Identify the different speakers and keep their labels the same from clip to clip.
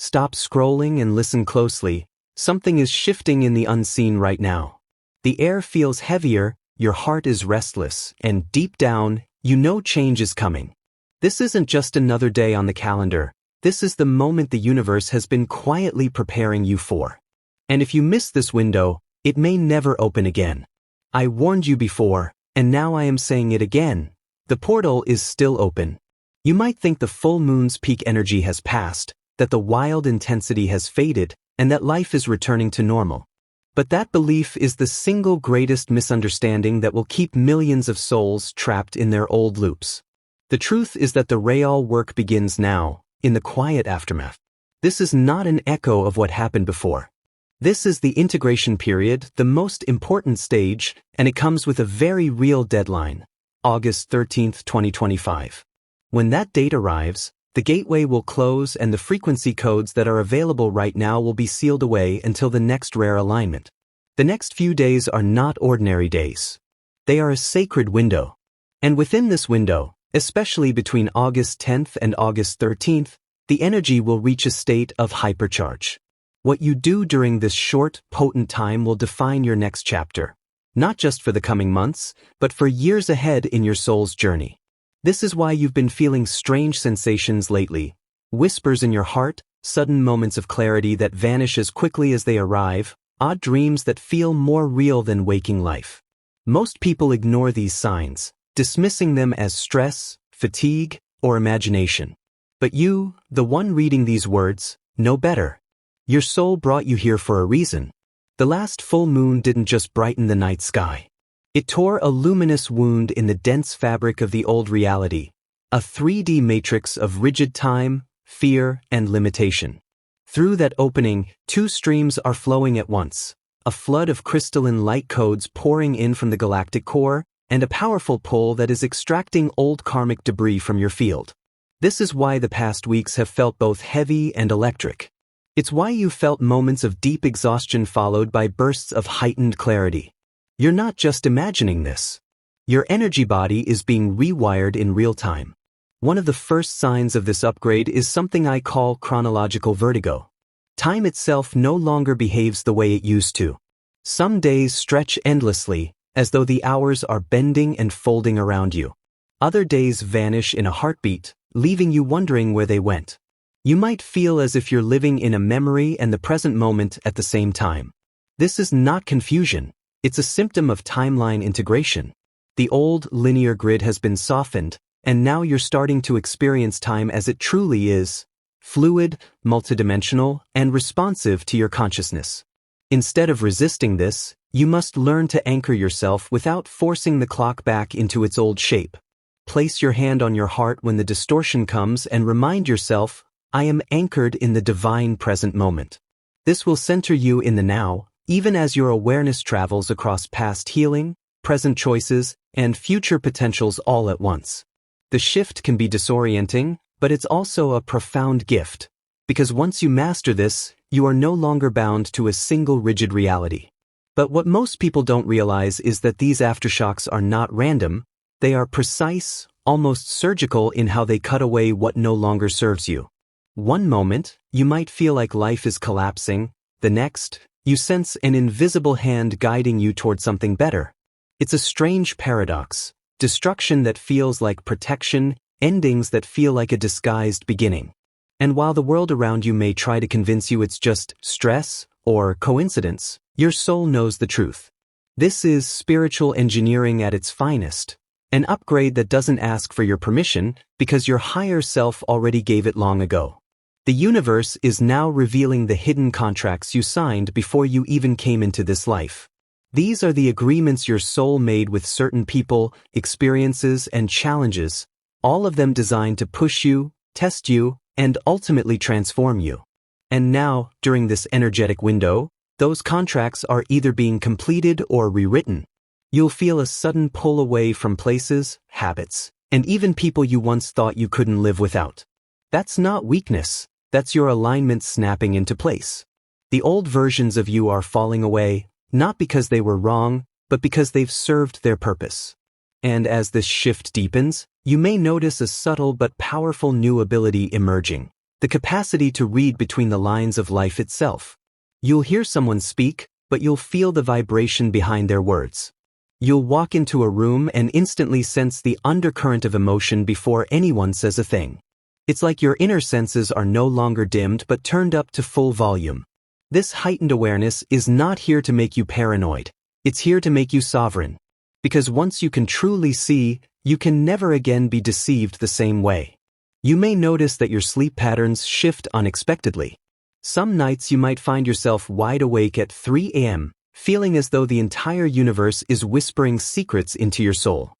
Speaker 1: Stop scrolling and listen closely. Something is shifting in the unseen right now. The air feels heavier, your heart is restless, and deep down, you know change is coming. This isn't just another day on the calendar. This is the moment the universe has been quietly preparing you for. And if you miss this window, it may never open again. I warned you before, and now I am saying it again. The portal is still open. You might think the full moon's peak energy has passed, that the wild intensity has faded, and that life is returning to normal. But that belief is the single greatest misunderstanding that will keep millions of souls trapped in their old loops. The truth is that the real work begins now, in the quiet aftermath. This is not an echo of what happened before. This is the integration period, the most important stage, and it comes with a very real deadline, August 13th, 2025. When that date arrives, the gateway will close and the frequency codes that are available right now will be sealed away until the next rare alignment. The next few days are not ordinary days. They are a sacred window. And within this window, especially between August 10th and August 13th, the energy will reach a state of hypercharge. What you do during this short, potent time will define your next chapter, not just for the coming months, but for years ahead in your soul's journey. This is why you've been feeling strange sensations lately, whispers in your heart, sudden moments of clarity that vanish as quickly as they arrive, odd dreams that feel more real than waking life. Most people ignore these signs, dismissing them as stress, fatigue, or imagination. But you, the one reading these words, know better. Your soul brought you here for a reason. The last full moon didn't just brighten the night sky. It tore a luminous wound in the dense fabric of the old reality, a 3D matrix of rigid time, fear, and limitation. Through that opening, two streams are flowing at once, a flood of crystalline light codes pouring in from the galactic core, and a powerful pull that is extracting old karmic debris from your field. This is why the past weeks have felt both heavy and electric. It's why you felt moments of deep exhaustion followed by bursts of heightened clarity. You're not just imagining this. Your energy body is being rewired in real time. One of the first signs of this upgrade is something I call chronological vertigo. Time itself no longer behaves the way it used to. Some days stretch endlessly, as though the hours are bending and folding around you. Other days vanish in a heartbeat, leaving you wondering where they went. You might feel as if you're living in a memory and the present moment at the same time. This is not confusion. It's a symptom of timeline integration. The old linear grid has been softened, and now you're starting to experience time as it truly is, fluid, multidimensional, and responsive to your consciousness. Instead of resisting this, you must learn to anchor yourself without forcing the clock back into its old shape. Place your hand on your heart when the distortion comes and remind yourself, I am anchored in the divine present moment. This will center you in the now, even as your awareness travels across past healing, present choices, and future potentials all at once. The shift can be disorienting, but it's also a profound gift, because once you master this, you are no longer bound to a single rigid reality. But what most people don't realize is that these aftershocks are not random, they are precise, almost surgical in how they cut away what no longer serves you. One moment, you might feel like life is collapsing, the next, you sense an invisible hand guiding you toward something better. It's a strange paradox, destruction that feels like protection, endings that feel like a disguised beginning. And while the world around you may try to convince you it's just stress or coincidence, your soul knows the truth. This is spiritual engineering at its finest, an upgrade that doesn't ask for your permission because your higher self already gave it long ago. The universe is now revealing the hidden contracts you signed before you even came into this life. These are the agreements your soul made with certain people, experiences, and challenges, all of them designed to push you, test you, and ultimately transform you. And now, during this energetic window, those contracts are either being completed or rewritten. You'll feel a sudden pull away from places, habits, and even people you once thought you couldn't live without. That's not weakness, that's your alignment snapping into place. The old versions of you are falling away, not because they were wrong, but because they've served their purpose. And as this shift deepens, you may notice a subtle but powerful new ability emerging, the capacity to read between the lines of life itself. You'll hear someone speak, but you'll feel the vibration behind their words. You'll walk into a room and instantly sense the undercurrent of emotion before anyone says a thing. It's like your inner senses are no longer dimmed but turned up to full volume. This heightened awareness is not here to make you paranoid. It's here to make you sovereign. Because once you can truly see, you can never again be deceived the same way. You may notice that your sleep patterns shift unexpectedly. Some nights you might find yourself wide awake at 3 a.m., feeling as though the entire universe is whispering secrets into your soul.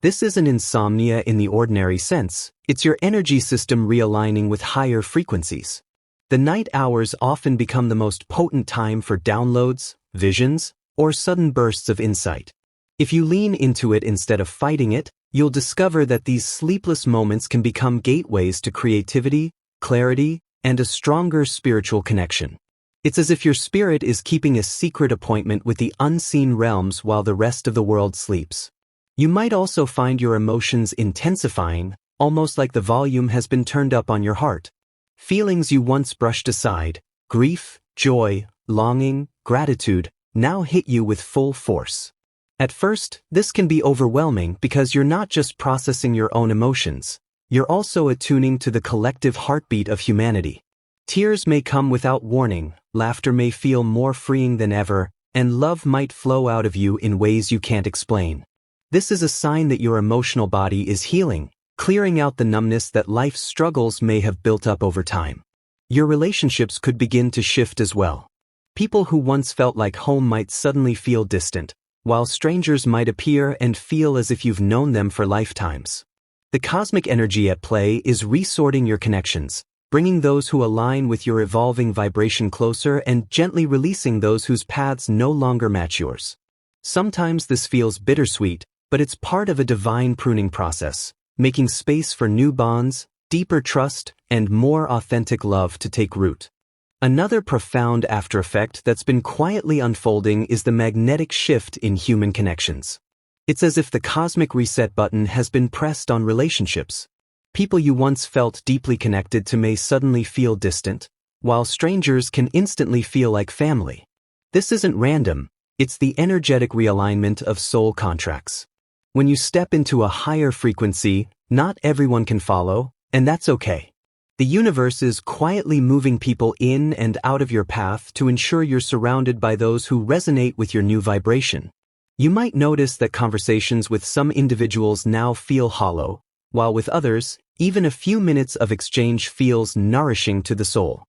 Speaker 1: This isn't insomnia in the ordinary sense, it's your energy system realigning with higher frequencies. The night hours often become the most potent time for downloads, visions, or sudden bursts of insight. If you lean into it instead of fighting it, you'll discover that these sleepless moments can become gateways to creativity, clarity, and a stronger spiritual connection. It's as if your spirit is keeping a secret appointment with the unseen realms while the rest of the world sleeps. You might also find your emotions intensifying, almost like the volume has been turned up on your heart. Feelings you once brushed aside, grief, joy, longing, gratitude, now hit you with full force. At first, this can be overwhelming because you're not just processing your own emotions, you're also attuning to the collective heartbeat of humanity. Tears may come without warning, laughter may feel more freeing than ever, and love might flow out of you in ways you can't explain. This is a sign that your emotional body is healing, clearing out the numbness that life's struggles may have built up over time. Your relationships could begin to shift as well. People who once felt like home might suddenly feel distant, while strangers might appear and feel as if you've known them for lifetimes. The cosmic energy at play is resorting your connections, bringing those who align with your evolving vibration closer and gently releasing those whose paths no longer match yours. Sometimes this feels bittersweet, but it's part of a divine pruning process, making space for new bonds, deeper trust, and more authentic love to take root. Another profound aftereffect that's been quietly unfolding is the magnetic shift in human connections. It's as if the cosmic reset button has been pressed on relationships. People you once felt deeply connected to may suddenly feel distant, while strangers can instantly feel like family. This isn't random, it's the energetic realignment of soul contracts. When you step into a higher frequency, not everyone can follow, and that's okay. The universe is quietly moving people in and out of your path to ensure you're surrounded by those who resonate with your new vibration. You might notice that conversations with some individuals now feel hollow, while with others, even a few minutes of exchange feels nourishing to the soul.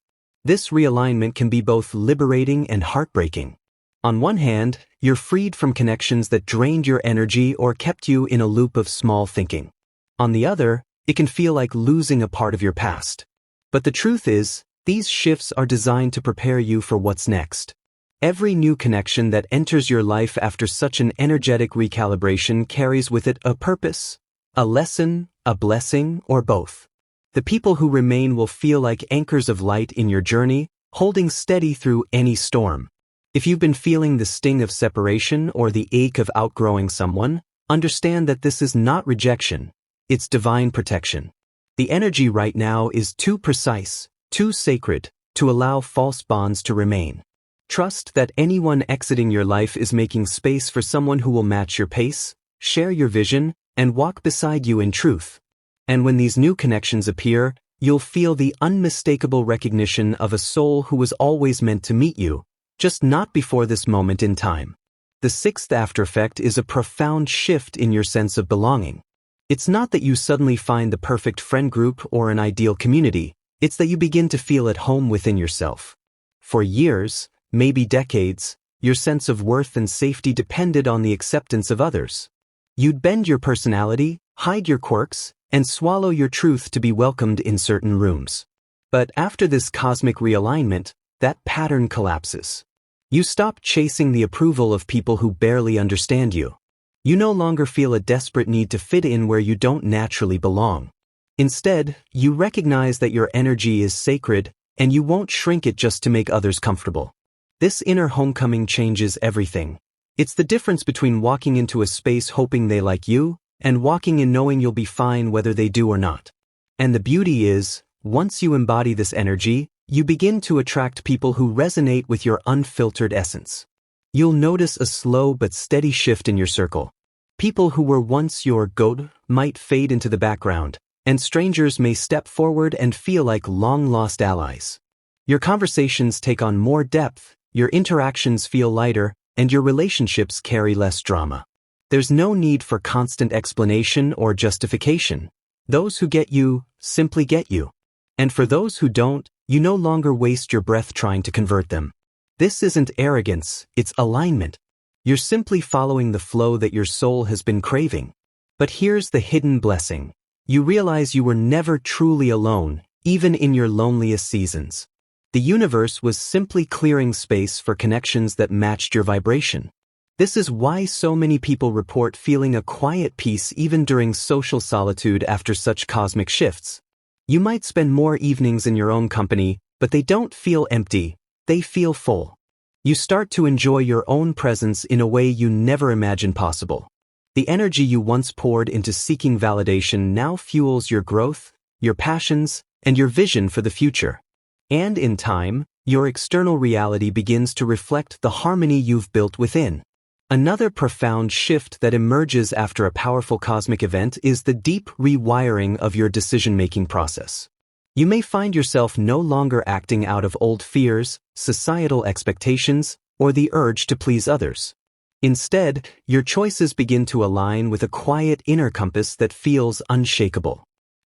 Speaker 1: This realignment can be both liberating and heartbreaking. On one hand, you're freed from connections that drained your energy or kept you in a loop of small thinking. On the other, it can feel like losing a part of your past. But the truth is, these shifts are designed to prepare you for what's next. Every new connection that enters your life after such an energetic recalibration carries with it a purpose, a lesson, a blessing, or both. The people who remain will feel like anchors of light in your journey, holding steady through any storm. If you've been feeling the sting of separation or the ache of outgrowing someone, understand that this is not rejection. It's divine protection. The energy right now is too precise, too sacred, to allow false bonds to remain. Trust that anyone exiting your life is making space for someone who will match your pace, share your vision, and walk beside you in truth. And when these new connections appear, you'll feel the unmistakable recognition of a soul who was always meant to meet you, just not before this moment in time. The sixth aftereffect is a profound shift in your sense of belonging. It's not that you suddenly find the perfect friend group or an ideal community, it's that you begin to feel at home within yourself. For years, maybe decades, your sense of worth and safety depended on the acceptance of others. You'd bend your personality, hide your quirks, and swallow your truth to be welcomed in certain rooms. But after this cosmic realignment, that pattern collapses. You stop chasing the approval of people who barely understand you. You no longer feel a desperate need to fit in where you don't naturally belong. Instead, you recognize that your energy is sacred, and you won't shrink it just to make others comfortable. This inner homecoming changes everything. It's the difference between walking into a space hoping they like you, and walking in knowing you'll be fine whether they do or not. And the beauty is, Once you embody this energy, you begin to attract people who resonate with your unfiltered essence. You'll notice a slow but steady shift in your circle. People who were once your goat might fade into the background, and strangers may step forward and feel like long-lost allies. Your conversations take on more depth, your interactions feel lighter, and your relationships carry less drama. There's no need for constant explanation or justification. Those who get you simply get you. And for those who don't, you no longer waste your breath trying to convert them. This isn't arrogance, it's alignment. You're simply following the flow that your soul has been craving. But here's the hidden blessing. You realize you were never truly alone, even in your loneliest seasons. The universe was simply clearing space for connections that matched your vibration. This is why so many people report feeling a quiet peace even during social solitude after such cosmic shifts. You might spend more evenings in your own company, but they don't feel empty, they feel full. You start to enjoy your own presence in a way you never imagined possible. The energy you once poured into seeking validation now fuels your growth, your passions, and your vision for the future. And in time, your external reality begins to reflect the harmony you've built within. Another profound shift that emerges after a powerful cosmic event is the deep rewiring of your decision-making process. You may find yourself no longer acting out of old fears, societal expectations, or the urge to please others. Instead, your choices begin to align with a quiet inner compass that feels unshakable.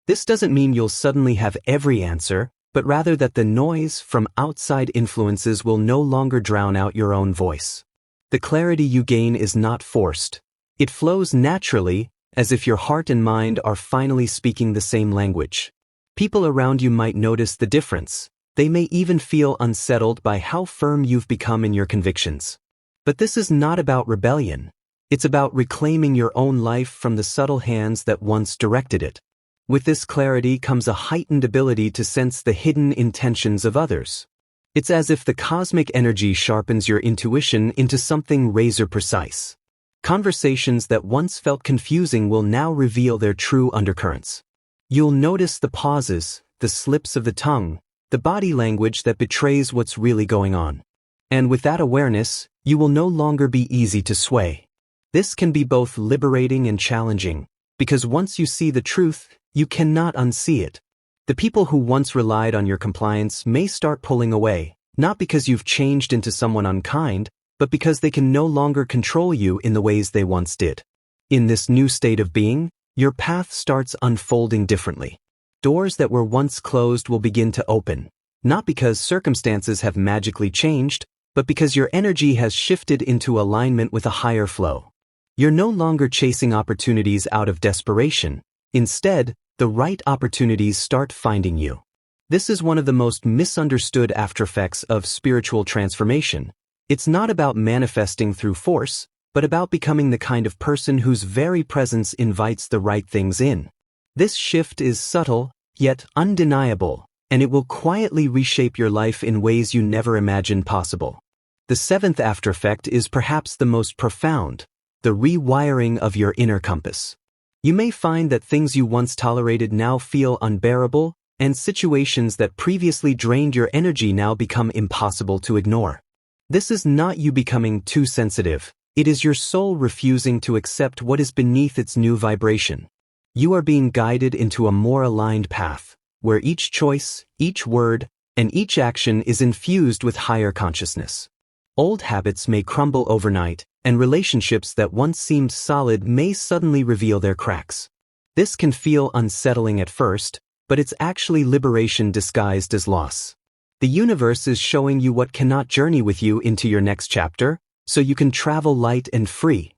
Speaker 1: This doesn't mean you'll suddenly have every answer, but rather that the noise from outside influences will no longer drown out your own voice. The clarity you gain is not forced. It flows naturally, as if your heart and mind are finally speaking the same language. People around you might notice the difference. They may even feel unsettled by how firm you've become in your convictions. But this is not about rebellion. It's about reclaiming your own life from the subtle hands that once directed it. With this clarity comes a heightened ability to sense the hidden intentions of others. It's as if the cosmic energy sharpens your intuition into something razor-precise. Conversations that once felt confusing will now reveal their true undercurrents. You'll notice the pauses, the slips of the tongue, the body language that betrays what's really going on. And with that awareness, you will no longer be easy to sway. This can be both liberating and challenging, because once you see the truth, you cannot unsee it. The people who once relied on your compliance may start pulling away, not because you've changed into someone unkind, but because they can no longer control you in the ways they once did. In this new state of being, your path starts unfolding differently. Doors that were once closed will begin to open, not because circumstances have magically changed, but because your energy has shifted into alignment with a higher flow. You're no longer chasing opportunities out of desperation. Instead, the right opportunities start finding you. This is one of the most misunderstood aftereffects of spiritual transformation. It's not about manifesting through force, but about becoming the kind of person whose very presence invites the right things in. This shift is subtle, yet undeniable, and it will quietly reshape your life in ways you never imagined possible. The seventh aftereffect is perhaps the most profound, the rewiring of your inner compass. You may find that things you once tolerated now feel unbearable, and situations that previously drained your energy now become impossible to ignore. This is not you becoming too sensitive. It is your soul refusing to accept what is beneath its new vibration. You are being guided into a more aligned path, where each choice, each word, and each action is infused with higher consciousness. Old habits may crumble overnight, and relationships that once seemed solid may suddenly reveal their cracks. This can feel unsettling at first, but it's actually liberation disguised as loss. The universe is showing you what cannot journey with you into your next chapter, so you can travel light and free.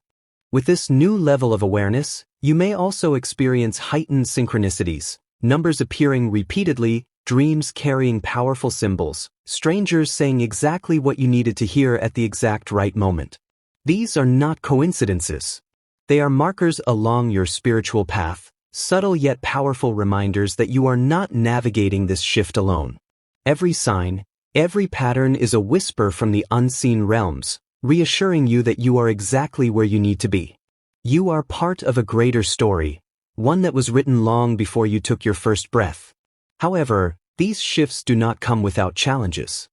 Speaker 1: With this new level of awareness, you may also experience heightened synchronicities, numbers appearing repeatedly, dreams carrying powerful symbols, strangers saying exactly what you needed to hear at the exact right moment. These are not coincidences. They are markers along your spiritual path, subtle yet powerful reminders that you are not navigating this shift alone. Every sign, every pattern is a whisper from the unseen realms, reassuring you that you are exactly where you need to be. You are part of a greater story, one that was written long before you took your first breath. However, these shifts do not come without challenges.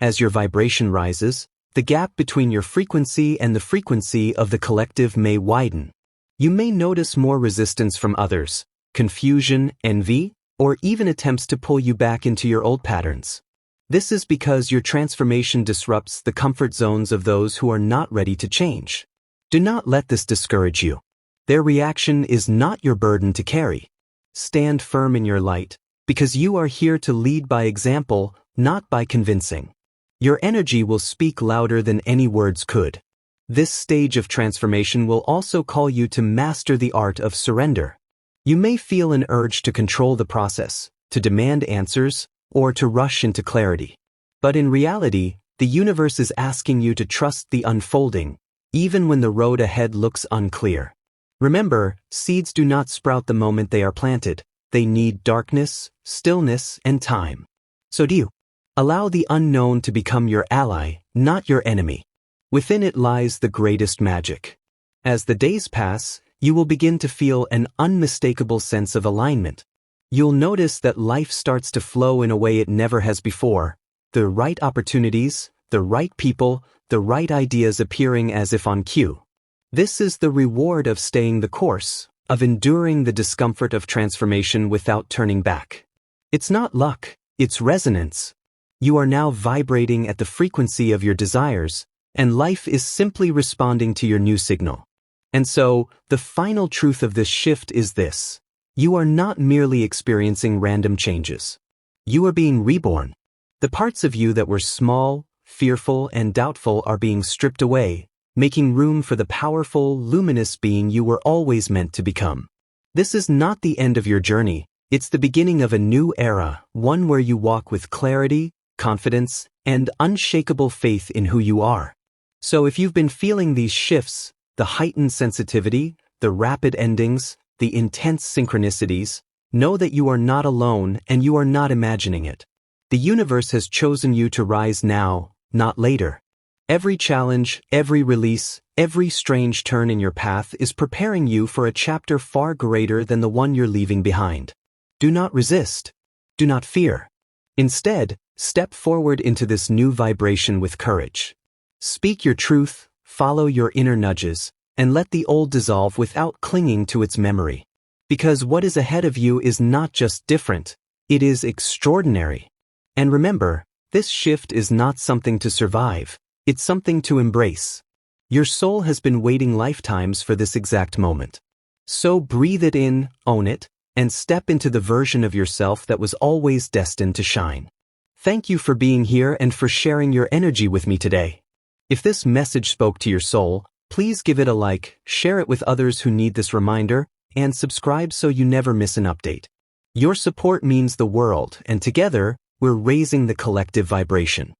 Speaker 1: As your vibration rises, the gap between your frequency and the frequency of the collective may widen. You may notice more resistance from others, confusion, envy, or even attempts to pull you back into your old patterns. This is because your transformation disrupts the comfort zones of those who are not ready to change. Do not let this discourage you. Their reaction is not your burden to carry. Stand firm in your light, because you are here to lead by example, not by convincing. Your energy will speak louder than any words could. This stage of transformation will also call you to master the art of surrender. You may feel an urge to control the process, to demand answers, or to rush into clarity. But in reality, the universe is asking you to trust the unfolding, even when the road ahead looks unclear. Remember, seeds do not sprout the moment they are planted. They need darkness, stillness, and time. So do you. Allow the unknown to become your ally, not your enemy. Within it lies the greatest magic. As the days pass, you will begin to feel an unmistakable sense of alignment. You'll notice that life starts to flow in a way it never has before. The right opportunities, the right people, the right ideas appearing as if on cue. This is the reward of staying the course, of enduring the discomfort of transformation without turning back. It's not luck, it's resonance. You are now vibrating at the frequency of your desires, and life is simply responding to your new signal. And so, the final truth of this shift is this. You are not merely experiencing random changes. You are being reborn. The parts of you that were small, fearful, and doubtful are being stripped away, making room for the powerful, luminous being you were always meant to become. This is not the end of your journey. It's the beginning of a new era, one where you walk with clarity, confidence, and unshakable faith in who you are. So if you've been feeling these shifts, the heightened sensitivity, the rapid endings, the intense synchronicities, know that you are not alone and you are not imagining it. The universe has chosen you to rise now, not later. Every challenge, every release, every strange turn in your path is preparing you for a chapter far greater than the one you're leaving behind. Do not resist. Do not fear. Instead, step forward into this new vibration with courage. Speak your truth, follow your inner nudges, and let the old dissolve without clinging to its memory. Because what is ahead of you is not just different, it is extraordinary. And remember, this shift is not something to survive, it's something to embrace. Your soul has been waiting lifetimes for this exact moment. So breathe it in, own it, and step into the version of yourself that was always destined to shine. Thank you for being here and for sharing your energy with me today. If this message spoke to your soul, please give it a like, share it with others who need this reminder, and subscribe so you never miss an update. Your support means the world, and together, we're raising the collective vibration.